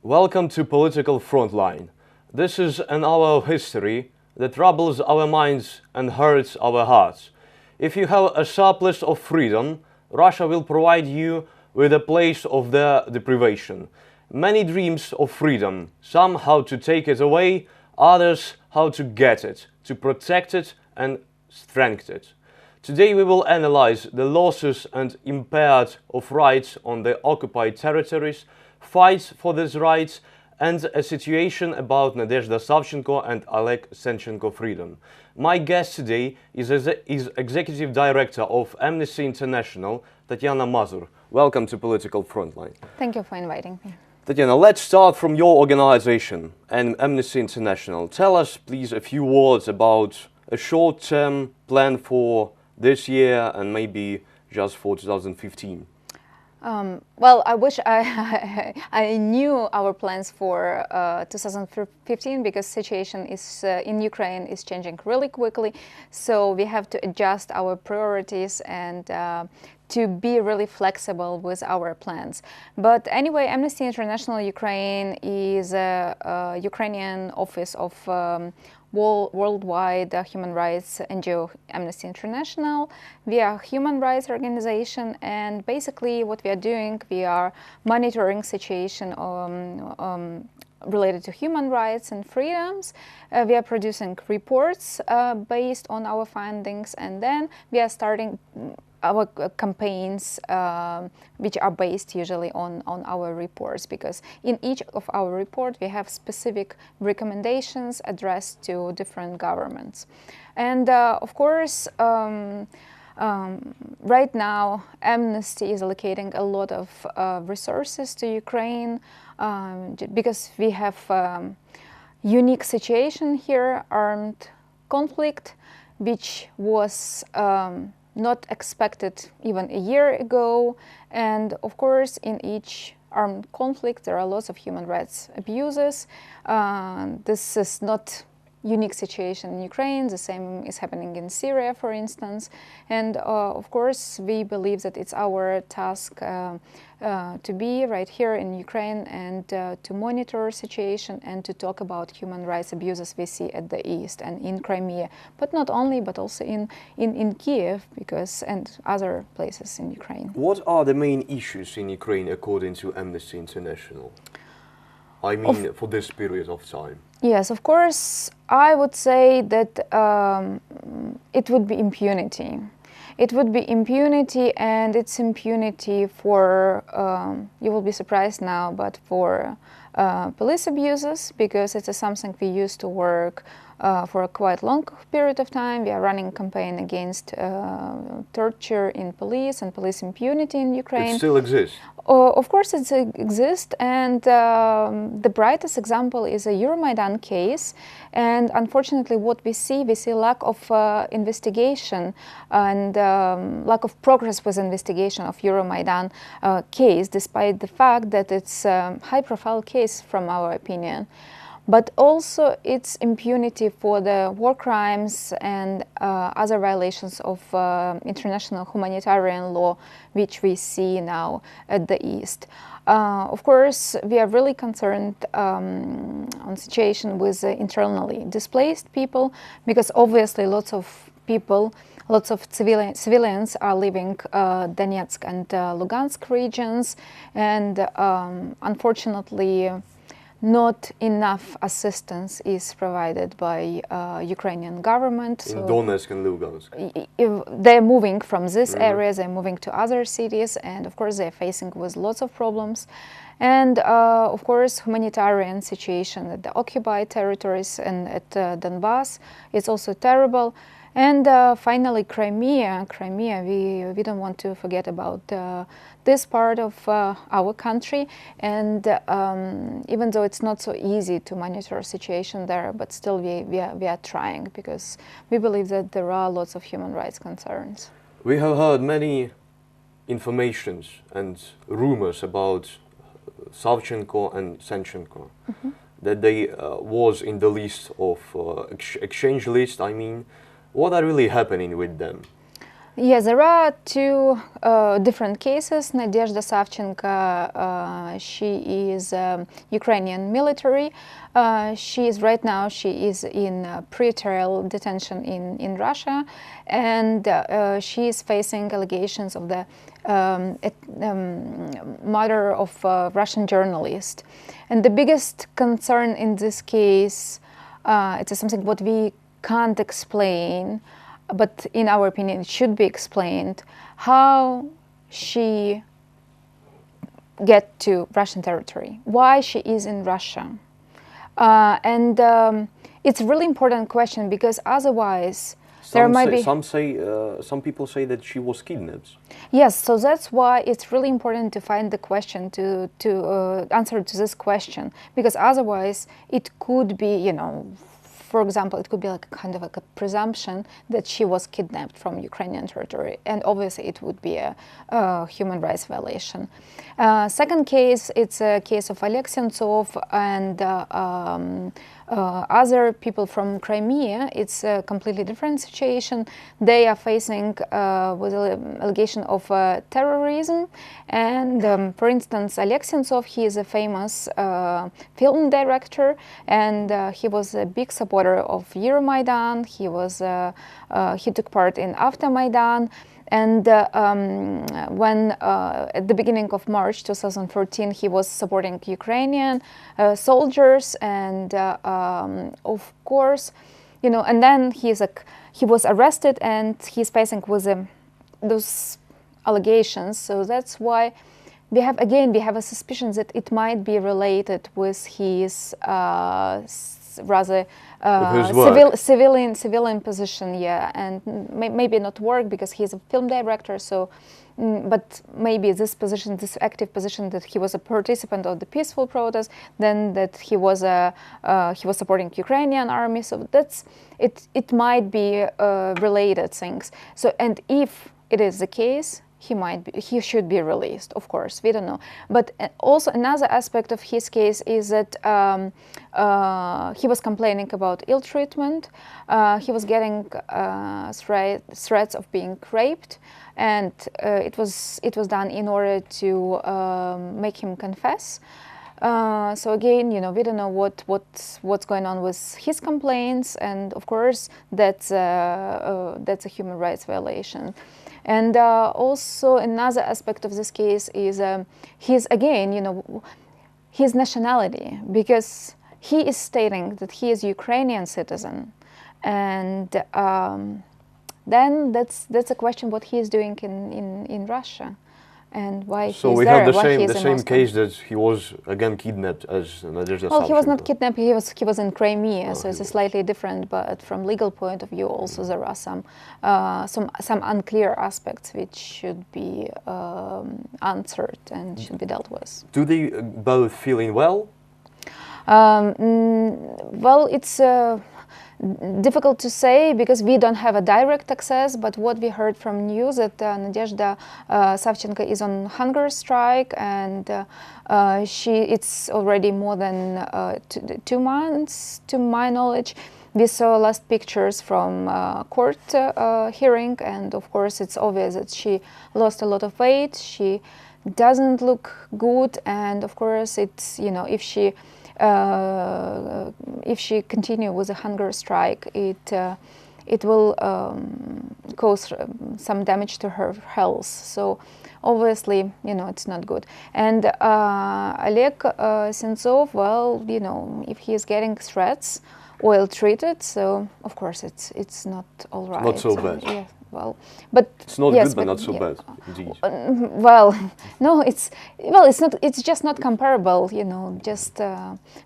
Welcome to Political Frontline. This is an hour of history that troubles our minds and hurts our hearts. If you have a surplus of freedom, Russia will provide you with a place of their deprivation. Many dreams of freedom, some how to take it away, others how to get it, to protect it and strengthen it. Today we will analyze the losses and impaired of rights on the occupied territories, fights for these rights, and a situation about Nadezhda Savchenko and Oleg Senchenko freedom. My guest today is Executive Director of Amnesty International, Tatyana Mazur. Welcome to Political Frontline. Thank you for inviting me. Tatyana, let's start from your organization and Amnesty International. Tell us, please, a few words about a short-term plan for this year and maybe just for 2015. Well, I wish I knew our plans for 2015 because situation is in Ukraine is changing really quickly, so we have to adjust our priorities and to be really flexible with our plans. But anyway, Amnesty International Ukraine is a Ukrainian office of worldwide human rights NGO Amnesty International. We are a human rights organization, and basically what we are doing, we are monitoring situation related to human rights and freedoms. We are producing reports based on our findings, and then we are starting our campaigns, which are based usually on our reports, because in each of our reports we have specific recommendations addressed to different governments. And of course, right now Amnesty is allocating a lot of resources to Ukraine because we have unique situation here, armed conflict, which was not expected even a year ago. And of course, in each armed conflict, there are lots of human rights abuses. This is not unique situation in Ukraine. The same is happening in Syria, for instance. And of course, we believe that it's our task to be right here in Ukraine and to monitor situation and to talk about human rights abuses we see at the east and in Crimea, but not only, but also in Kiev, because and other places in Ukraine. What are the main issues in Ukraine according to Amnesty International? I mean, for this period of time. Yes, of course, I would say that it would be impunity. It would be impunity, and it's impunity for, you will be surprised now, but for police abuses, because it is something we used to work for a quite long period of time. We are running a campaign against torture in police and police impunity in Ukraine. It still exists? Of course it exists, and the brightest example is a Euromaidan case. And unfortunately what we see lack of investigation and lack of progress with investigation of Euromaidan case, despite the fact that it's a high-profile case from our opinion. But also it's impunity for the war crimes and other violations of international humanitarian law, which we see now at the East. Of course, we are really concerned on situation with internally displaced people, because obviously lots of people, lots of civilians are leaving Donetsk and Lugansk regions, and unfortunately not enough assistance is provided by Ukrainian government. In Donetsk and Lugansk. They're moving from these areas, they're moving to other cities, and of course they're facing with lots of problems. And of course humanitarian situation at the occupied territories and at Donbass is also terrible. And finally Crimea, we don't want to forget about this part of our country, and even though it's not so easy to monitor a situation there, but still we are trying, because we believe that there are lots of human rights concerns. We have heard many informations and rumors about Savchenko and Senchenko, that they was in the list of exchange list, I mean. What are really happening with them? Yes, there are two different cases. Nadezhda Savchenko, she is Ukrainian military. She is in pre-trial detention in Russia, and she is facing allegations of the murder of a Russian journalist. And the biggest concern in this case, it's something what we can't explain, but in our opinion it should be explained, how she get to Russian territory, why she is in Russia. It's a really important question, because otherwise some people say that she was kidnapped. Yes, so that's why it's really important to find the question, to answer to this question, because otherwise it could be, for example, it could be like kind of like a presumption that she was kidnapped from Ukrainian territory, and obviously it would be a human rights violation. Second case, it's a case of Oleg Sentsov and other people from Crimea. It's a completely different situation. They are facing with an allegation of terrorism. And for instance, Oleg Sentsov, he is a famous film director, and he was a big supporter of Euromaidan. He took part in after Maidan. And when at the beginning of March 2014, he was supporting Ukrainian soldiers, and of course, and then he was arrested, and he's facing with those allegations. So that's why we have a suspicion that it might be related with his rather civilian position, and maybe not work, because he's a film director. So, but maybe this active position, that he was a participant of the peaceful protest, then that he was supporting Ukrainian army. So it might be related things. So, and if it is the case, he should be released, of course, we don't know. But also another aspect of his case is that he was complaining about ill treatment. He was getting threats of being raped, and it was done in order to make him confess. So again, we don't know what's going on with his complaints, and of course that's a human rights violation. And also another aspect of this case is his nationality, because he is stating that he is a Ukrainian citizen, and then that's a question what he is doing in Russia. And why he's there. So we have the same case that he was again kidnapped as Nadezhda Savchenko. Well, he was not kidnapped. He was in Crimea, so it's slightly different. But from legal point of view, also there are some unclear aspects which should be answered and should be dealt with. Do they both feeling well? Well, it's difficult to say, because we don't have a direct access, but what we heard from news that Nadezhda Savchenko is on hunger strike, and it's already more than 2 months, to my knowledge. We saw last pictures from court hearing, and of course it's obvious that she lost a lot of weight. She doesn't look good, and of course it's, if she continue with a hunger strike, it will cause some damage to her health. So obviously, it's not good. And Oleg Sentsov, well, if he is getting threats or ill-treated, so of course it's not all right. Not so bad. Yeah, well, but it's not good, but not so bad, indeed. Well, no, it's not. It's just not comparable, just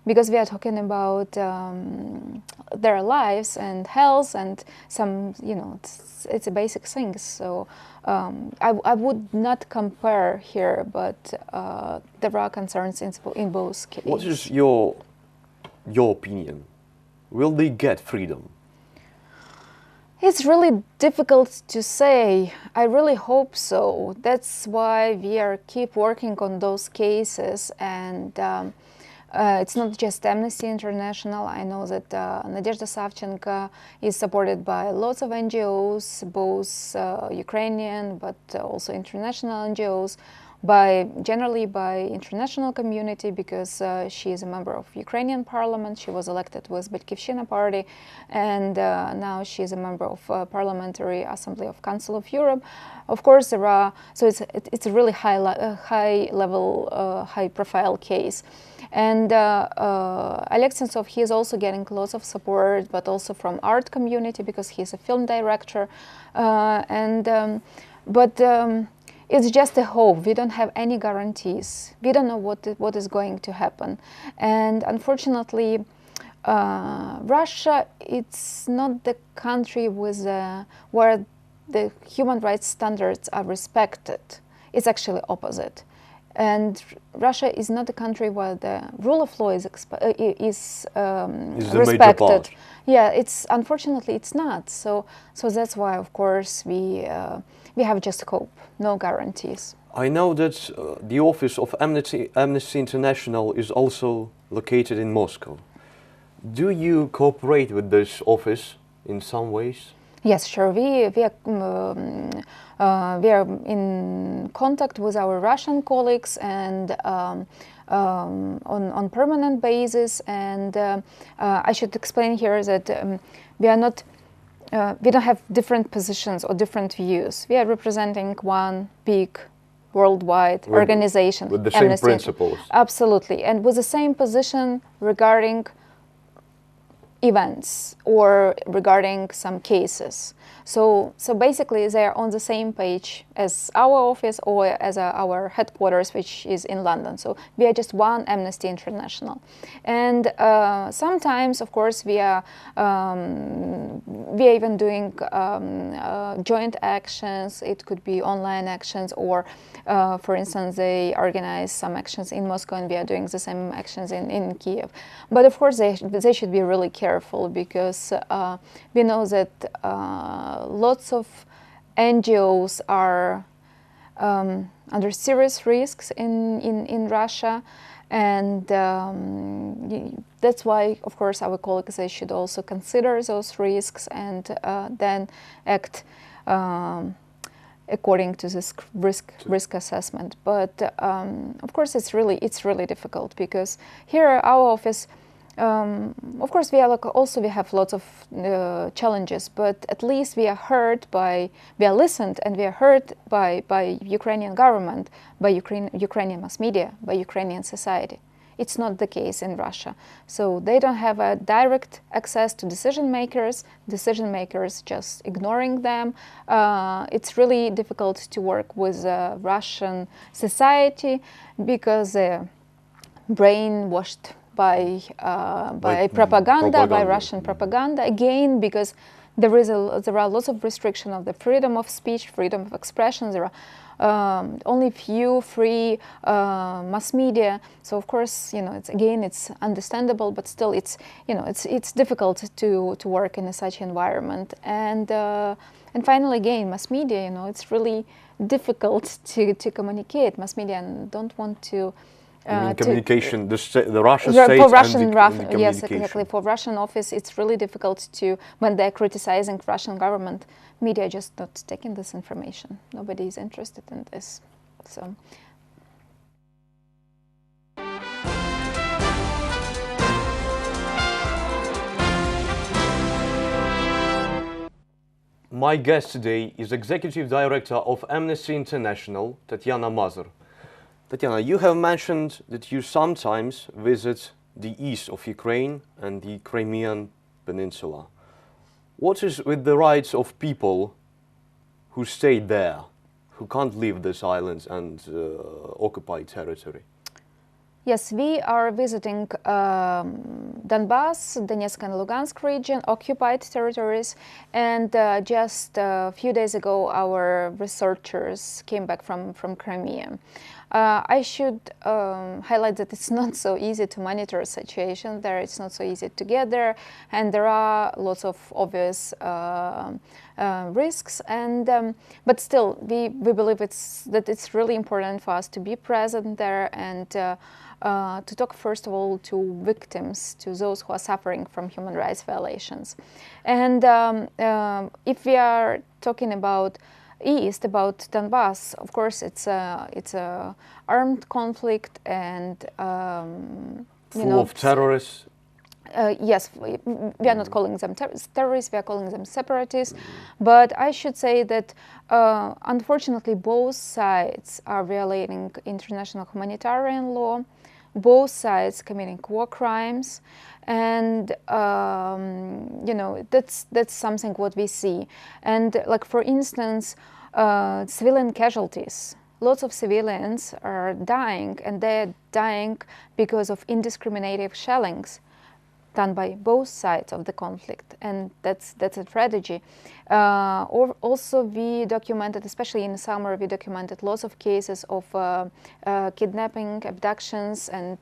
because we are talking about their lives and health and some, it's a basic things. So I would not compare here, but there are concerns in both cases. What is your opinion? Will they get freedom? It's really difficult to say. I really hope so. That's why we keep working on those cases, and It's not just Amnesty International. I know that Nadezhda Savchenko is supported by lots of NGOs, both Ukrainian but also international NGOs, generally by international community, because she is a member of Ukrainian parliament. She was elected with Batkivshina party, and now she is a member of Parliamentary Assembly of Council of Europe. Of course, there are, so it's a really high profile case. And Oleg Sentsov, he is also getting lots of support, but also from art community, because he's a film director. It's just a hope. We don't have any guarantees. We don't know what is going to happen. And unfortunately, Russia, it's not the country with where the human rights standards are respected. It's actually opposite. And Russia is not a country where the rule of law is respected. Yeah, unfortunately it's not. So that's why, of course, we have just hope, no guarantees. I know that the office of Amnesty International is also located in Moscow. Do you cooperate with this office in some ways? Yes, sure. We are in contact with our Russian colleagues and on permanent basis. And I should explain here that we don't have different positions or different views. We are representing one big worldwide organization with the same principles. Absolutely, and with the same position regarding events or regarding some cases. So basically they are on the same page as our office or as our headquarters, which is in London. So we are just one Amnesty International. And sometimes, of course, we are even doing joint actions. It could be online actions, or for instance, they organize some actions in Moscow and we are doing the same actions in Kiev. But of course, they should be really careful, because we know that lots of NGOs are under serious risks in Russia, and that's why, of course, our colleagues, they should also consider those risks and then act according to this risk assessment. But of course, it's really difficult, because here our office, of course, we have lots of challenges, but at least we are listened and we are heard by Ukrainian government, by Ukrainian mass media, by Ukrainian society. It's not the case in Russia. So they don't have a direct access to decision makers just ignoring them. It's really difficult to work with Russian society, because they're brainwashed by propaganda, by Russian propaganda, again, because there are lots of restriction of the freedom of speech, freedom of expression. There are only few free mass media. So of course, it's understandable, but still it's difficult to work in such environment. And finally, again, mass media, it's really difficult to communicate. Mass media don't want to. Communication, the Russian state for Russian, and the yes, exactly. For Russian office, it's really difficult when they're criticizing Russian government, media just not taking this information. Nobody is interested in this. So. My guest today is Executive Director of Amnesty International, Tatyana Mazur. Tatyana, you have mentioned that you sometimes visit the east of Ukraine and the Crimean Peninsula. What is with the rights of people who stay there, who can't leave this island and occupy territory? Yes, we are visiting Donbass, Donetsk and Lugansk region, occupied territories, and just a few days ago our researchers came back from Crimea. I should highlight that it's not so easy to monitor a situation there. It's not so easy to get there, and there are lots of obvious risks. And but still, we believe that it's really important for us to be present there and to talk first of all to victims, to those who are suffering from human rights violations. And if we are talking about East, about Donbass, of course it's a armed conflict and full of terrorists. Yes, we are not calling them terrorists, we are calling them separatists. But I should say that unfortunately both sides are violating international humanitarian law, both sides committing war crimes, and that's something what we see. And like for instance, civilian casualties. Lots of civilians are dying, and they're dying because of indiscriminate shellings done by both sides of the conflict, and that's a tragedy. Also, we documented, especially in the summer, we documented lots of cases of kidnapping, abductions, and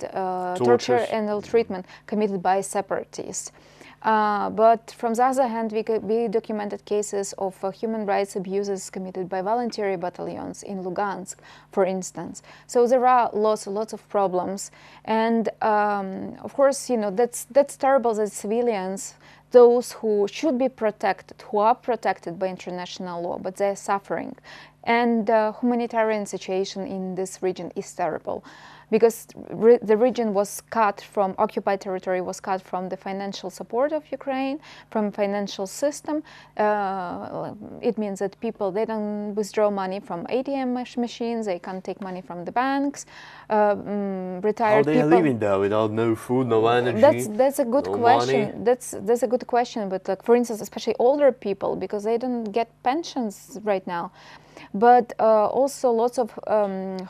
torture and ill treatment committed by separatists. But from the other hand, we documented cases of human rights abuses committed by voluntary battalions in Lugansk, for instance. So there are lots of problems, and of course, that's terrible that civilians, those who should be protected, who are protected by international law, but they're suffering. And the humanitarian situation in this region is terrible, because the region was cut from, occupied territory was cut from the financial support of Ukraine, from financial system. It means that people, they don't withdraw money from ATM machines, they can't take money from the banks. Retired people. How they are living there without no food, no energy? That's a good question. Money. That's a good question. But like, for instance, especially older people, because they don't get pensions right now. But also lots of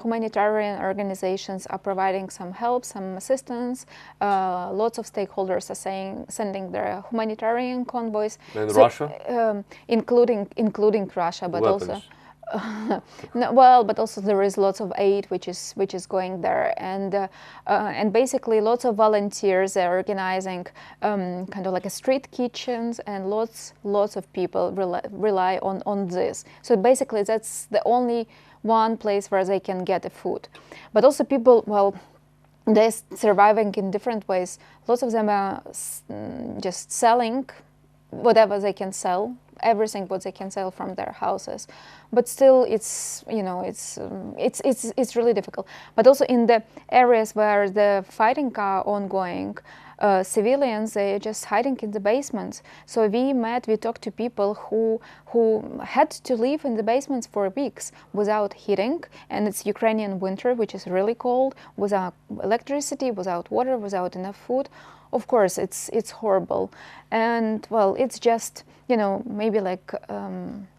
humanitarian organizations are providing some help, some assistance. Lots of stakeholders are sending their humanitarian convoys. And Russia? Including Russia, but weapons. also no, well, but also there is lots of aid which is going there, and basically lots of volunteers are organizing kind of like a street kitchens, and lots of people rely on this. So basically that's the only one place where they can get the food. But also people, well, they're surviving in different ways. Lots of them are just selling whatever they can sell, everything what they can sell from their houses, but still it's really difficult. But also in the areas where the fighting are ongoing, civilians, they're just hiding in the basements. So we talked to people who had to live in the basements for weeks without heating, and it's Ukrainian winter, which is really cold, without electricity, without water, without enough food. Of course, it's horrible, and well, it's just maybe like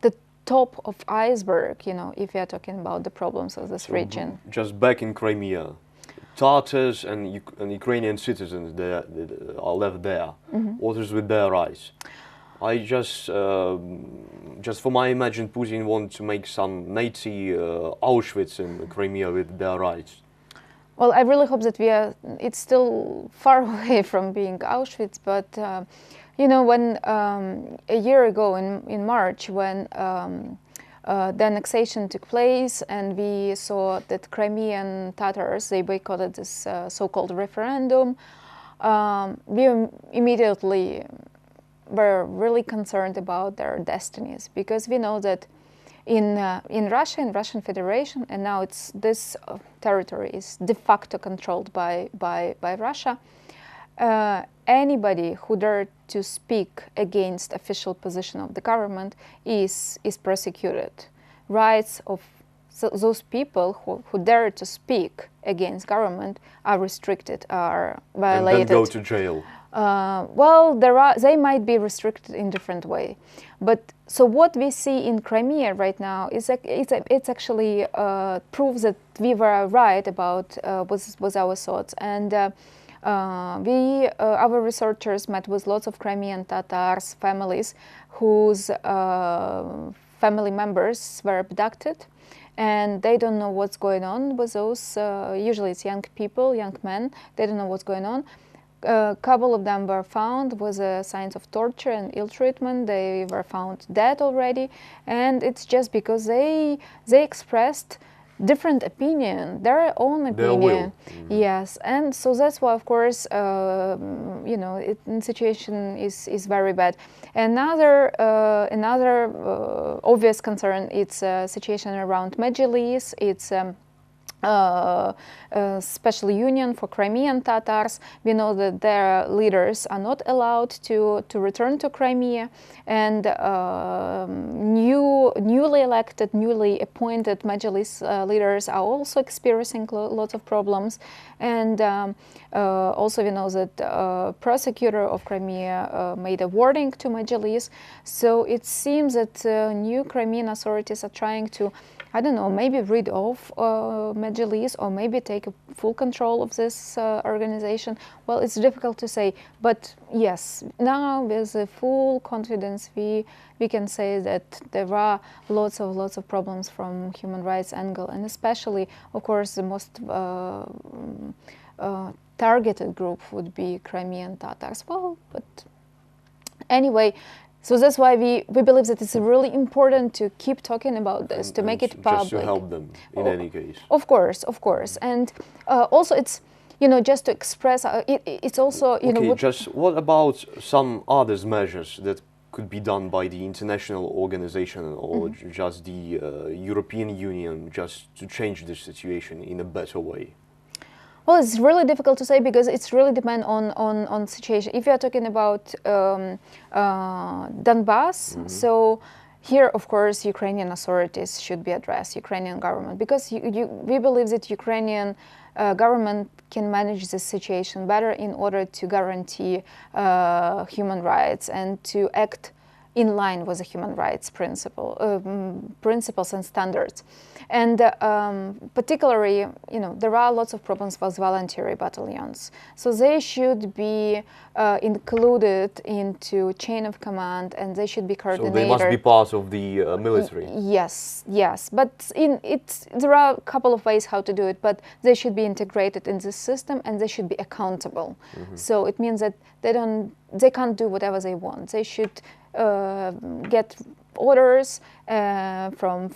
the top of iceberg. If we are talking about the problems of this region. Just back in Crimea, Tatars and Ukrainian citizens they are left there, others with their eyes. I just for my imagine, Putin wants to make some Nazi Auschwitz in Crimea with their eyes. Well, I really hope that it's still far away from being Auschwitz, but when a year ago in March, when the annexation took place and we saw that Crimean Tatars, they boycotted this so-called referendum, we immediately were really concerned about their destinies, because we know that in Russia, in Russian Federation, and now this territory is de facto controlled by Russia. Anybody who dared to speak against official position of the government is prosecuted. Rights of those people who dare to speak against government are restricted, are violated. And then go to jail. Well, they might be restricted in different way, but so what we see in Crimea right now is it's actually proves that we were right about was our thoughts, and our researchers met with lots of Crimean Tatars families whose family members were abducted, and they don't know what's going on with those. Usually it's young people, young men. They don't know what's going on. A couple of them were found with signs of torture and ill treatment. They were found dead already, and it's just because they expressed different opinion, their own opinion. Yes, and so that's why, of course, you know, the situation is very bad. Another obvious concern, it's a situation around Medjlis. It's special union for Crimean Tatars. We know that their leaders are not allowed to return to Crimea, and newly elected, newly appointed Medjlis leaders are also experiencing lots of problems. And also we know that prosecutor of Crimea made a warning to Medjlis. So it seems that new Crimean authorities are trying to, I don't know, maybe rid of Medjlis, or maybe take full control of this organization. Well, it's difficult to say, but yes, now with full confidence we can say that there are lots of problems from human rights angle, and especially, of course, the most targeted group would be Crimean Tatars. Well, but anyway. So that's why we believe that it's really important to keep talking about this, to make it public. Just to help them, in any case. Of course. And also it's, you know, just to express, it's also, you know... just what about some other measures that could be done by the international organization or just the European Union, just to change this situation in a better way? Well, it's really difficult to say, because it's really depend on situation. If you are talking about Donbass, so here, of course, Ukrainian authorities should be addressed, Ukrainian government, because we believe that Ukrainian government can manage this situation better in order to guarantee human rights and to act in line with the human rights principles and standards. And particularly, you know, there are lots of problems with voluntary battalions. So they should be included into chain of command, and they should be coordinated. So they must be part of the military? Yes. But there are a couple of ways how to do it, but they should be integrated in this system, and they should be accountable. So it means that they can't do whatever they want. They should get orders from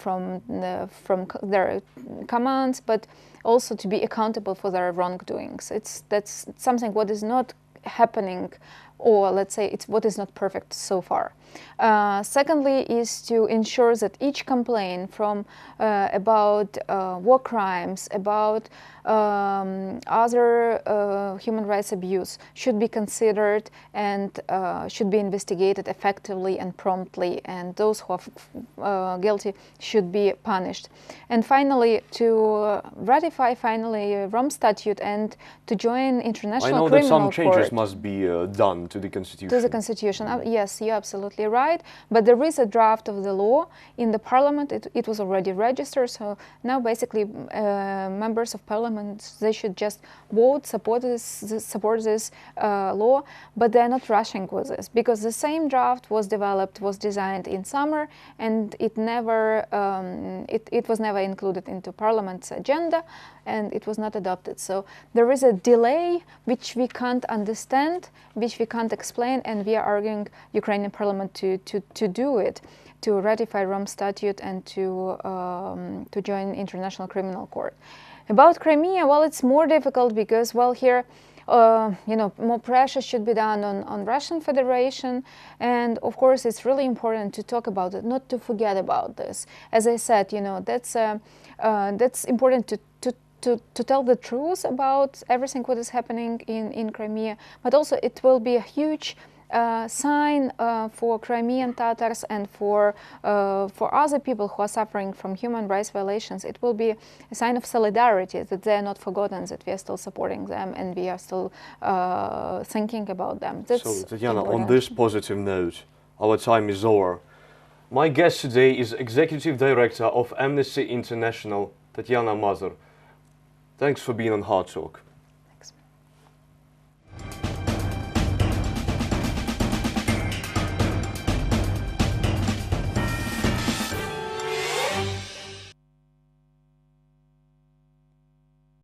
their commands, but also to be accountable for their wrongdoings. That's something what is not happening, or let's say it's what is not perfect so far. Secondly is to ensure that each complaint from about war crimes, about other human rights abuse should be considered and should be investigated effectively and promptly, and those who are guilty should be punished. And finally, to ratify Rome Statute and to join International Criminal Court. I know that some changes must be done to the Constitution. To the Constitution, yes, you're absolutely right. But there is a draft of the law in the Parliament. It was already registered, so now basically members of Parliament, they should just vote, support this law, but they're not rushing with this, because the same draft was designed in summer, and it was never included into Parliament's agenda, and it was not adopted. So there is a delay which we can't understand, which we can't explain, and we are arguing Ukrainian Parliament to do it, to ratify Rome Statute and to join International Criminal Court. About Crimea, well, it's more difficult because, well, here, you know, more pressure should be done on Russian Federation, and of course it's really important to talk about it, not to forget about this. As I said, you know, that's important to tell the truth about everything what is happening in Crimea, but also it will be a huge sign for Crimean Tatars and for other people who are suffering from human rights violations. It will be a sign of solidarity, that they are not forgotten, that we are still supporting them and we are still thinking about them. That's so, Tatyana, on this positive note, our time is over. My guest today is Executive Director of Amnesty International, Tatyana Mazur. Thanks for being on Hard Talk. Thanks.